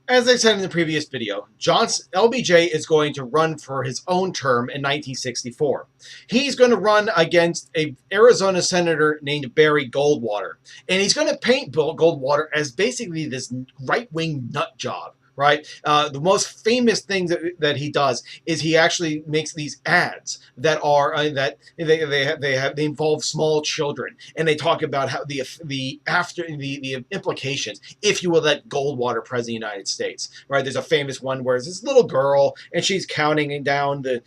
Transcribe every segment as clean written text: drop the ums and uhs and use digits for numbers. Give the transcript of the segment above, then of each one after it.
As I said in the previous video, LBJ is going to run for his own term in 1964. He's going to run against a Arizona senator named Barry Goldwater, and he's going to paint Bill Goldwater as basically this right-wing nut job. Right. The most famous thing that he does is he actually makes these ads that are that they involve small children, and they talk about how the implications if you will let Goldwater president of the United States. Right. There's a famous one where it's this little girl and she's counting down the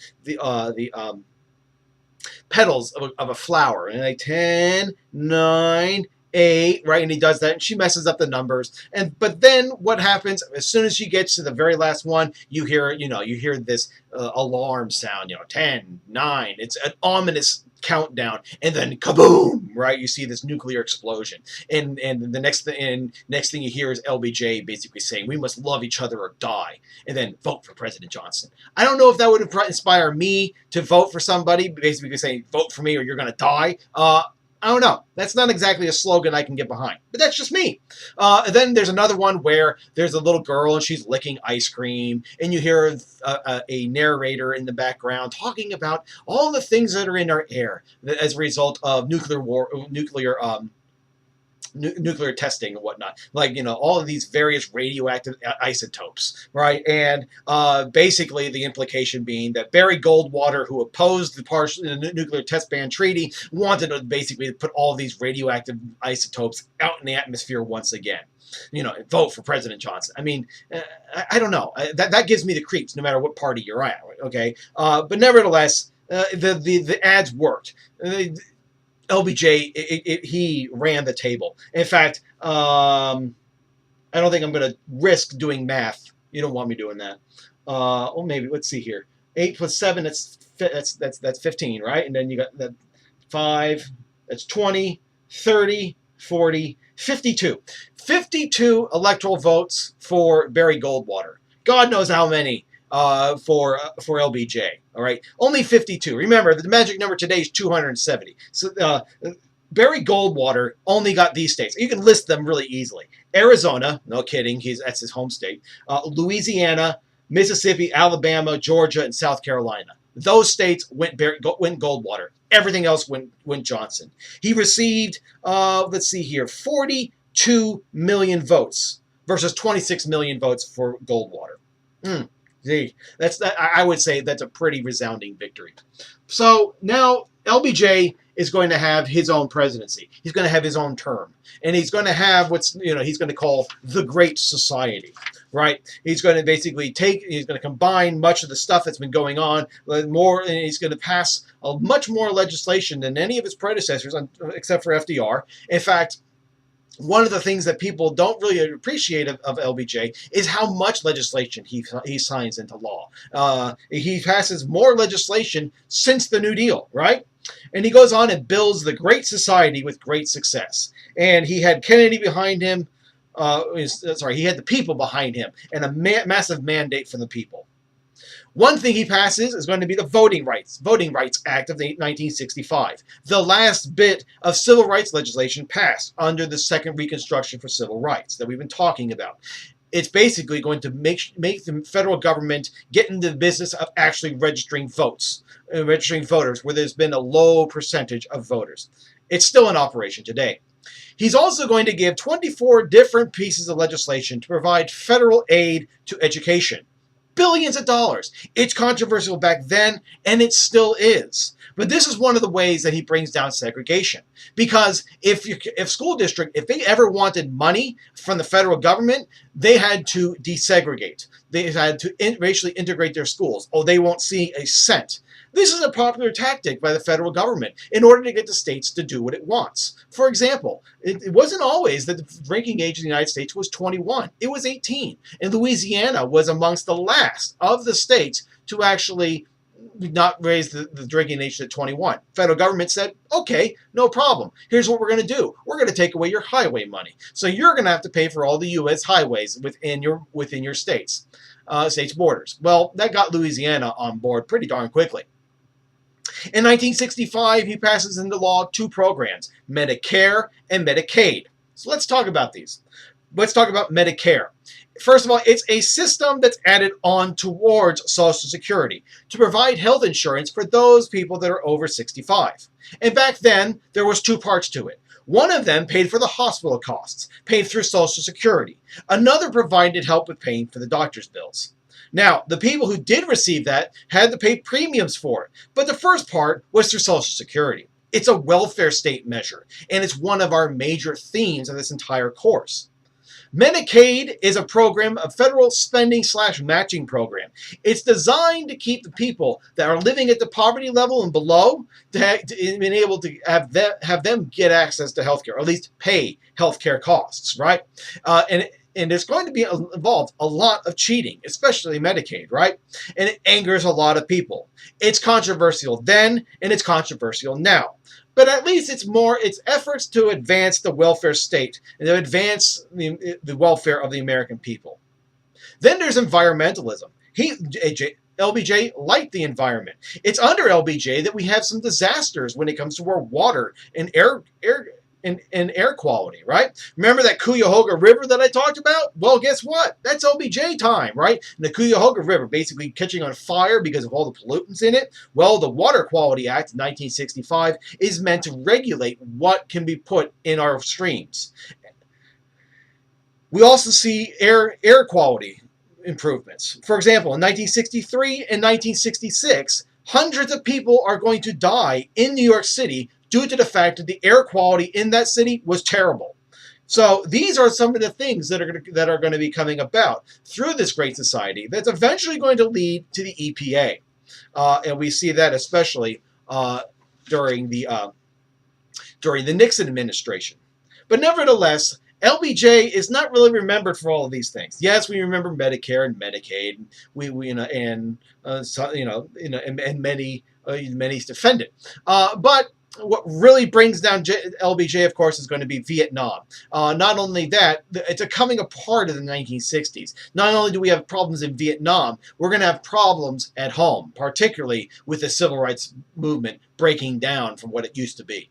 petals of a flower, and like 10, 9, 8, right? And he does that, and she messes up the numbers. But then what happens as soon as she gets to the very last one? You hear this alarm sound. 10, 9. It's an ominous countdown, and then kaboom! Right? You see this nuclear explosion, and the next thing you hear is LBJ basically saying, "We must love each other or die," and then vote for President Johnson. I don't know if that would inspire me to vote for somebody, basically saying, "Vote for me or you're going to die." I don't know. That's not exactly a slogan I can get behind, but that's just me. And then there's another one where there's a little girl and she's licking ice cream, and you hear a narrator in the background talking about all the things that are in our air as a result of nuclear testing and whatnot, all of these various radioactive isotopes, right? And basically the implication being that Barry Goldwater, who opposed the nuclear test ban treaty, wanted to basically put all these radioactive isotopes out in the atmosphere once again. Vote for President Johnson. I mean, I don't know. That gives me the creeps, no matter what party you're at. Okay, but nevertheless, the ads worked. LBJ, he ran the table. In fact, I don't think I'm going to risk doing math. You don't want me doing that. Well, maybe. Let's see here. 8 plus 7, that's 15, right? And then you got that 5, that's 20, 30, 40, 52. 52 electoral votes for Barry Goldwater. God knows how many for LBJ. All right, only 52. Remember, the magic number today is 270. So Barry Goldwater only got these states. You can list them really easily. Arizona, no kidding, that's his home state. Louisiana, Mississippi, Alabama, Georgia, and South Carolina. Those states went Goldwater. Everything else went Johnson. He received, let's see here, 42 million votes versus 26 million votes for Goldwater. I would say that's a pretty resounding victory. So now LBJ is going to have his own presidency. He's going to have his own term, and he's going to have he's going to call the Great Society, right? He's going to basically he's going to combine much of the stuff that's been going on more, and he's going to pass much more legislation than any of his predecessors, except for FDR. In fact, one of the things that people don't really appreciate of LBJ is how much legislation he signs into law. He passes more legislation since the New Deal, right? And he goes on and builds the Great Society with great success. And he had Kennedy behind him. He had the people behind him and a massive mandate from the people. One thing he passes is going to be the Voting Rights Act of 1965, the last bit of civil rights legislation passed under the Second Reconstruction for Civil Rights that we've been talking about. It's basically going to make the federal government get into the business of actually registering voters, where there's been a low percentage of voters. It's still in operation today. He's also going to give 24 different pieces of legislation to provide federal aid to education. Billions of dollars. It's controversial back then, and it still is. But this is one of the ways that he brings down segregation. Because if they ever wanted money from the federal government, they had to desegregate. They had to racially integrate their schools. Oh, they won't see a cent. This is a popular tactic by the federal government in order to get the states to do what it wants. For example, it wasn't always that the drinking age in the United States was 21. It was 18. And Louisiana was amongst the last of the states to actually not raise the drinking age to 21. Federal government said, okay, no problem. Here's what we're going to do. We're going to take away your highway money. So you're going to have to pay for all the U.S. highways within your states' borders. Well, that got Louisiana on board pretty darn quickly. In 1965, he passes into law two programs, Medicare and Medicaid. So let's talk about these. Let's talk about Medicare. First of all, it's a system that's added on towards Social Security to provide health insurance for those people that are over 65. And back then, there was two parts to it. One of them paid for the hospital costs, paid through Social Security. Another provided help with paying for the doctor's bills. Now, the people who did receive that had to pay premiums for it, but the first part was through Social Security. It's a welfare state measure, and it's one of our major themes of this entire course. Medicaid is a program, a federal spending / matching program. It's designed to keep the people that are living at the poverty level and below to being able to have them get access to healthcare, or at least pay healthcare costs, right? And there's going to be involved a lot of cheating, especially Medicaid, right? And it angers a lot of people. It's controversial then, and it's controversial now. But at least it's efforts to advance the welfare state and to advance the welfare of the American people. Then there's environmentalism. LBJ liked the environment. It's under LBJ that we have some disasters when it comes to our water and air quality, right? Remember that Cuyahoga River that I talked about? Well, guess what? That's LBJ time, right? And the Cuyahoga River basically catching on fire because of all the pollutants in it. Well, the Water Quality Act of 1965 is meant to regulate what can be put in our streams. We also see air quality improvements. For example, in 1963 and 1966, hundreds of people are going to die in New York City due to the fact that the air quality in that city was terrible. So these are some of the things that are going to be coming about through this great society that's eventually going to lead to the EPA. And we see that especially during the Nixon administration. But nevertheless, LBJ is not really remembered for all of these things. Yes, we remember Medicare and Medicaid. And many defend it. But what really brings down LBJ, of course, is going to be Vietnam. Not only that, it's a coming apart of the 1960s. Not only do we have problems in Vietnam, we're going to have problems at home, particularly with the civil rights movement breaking down from what it used to be.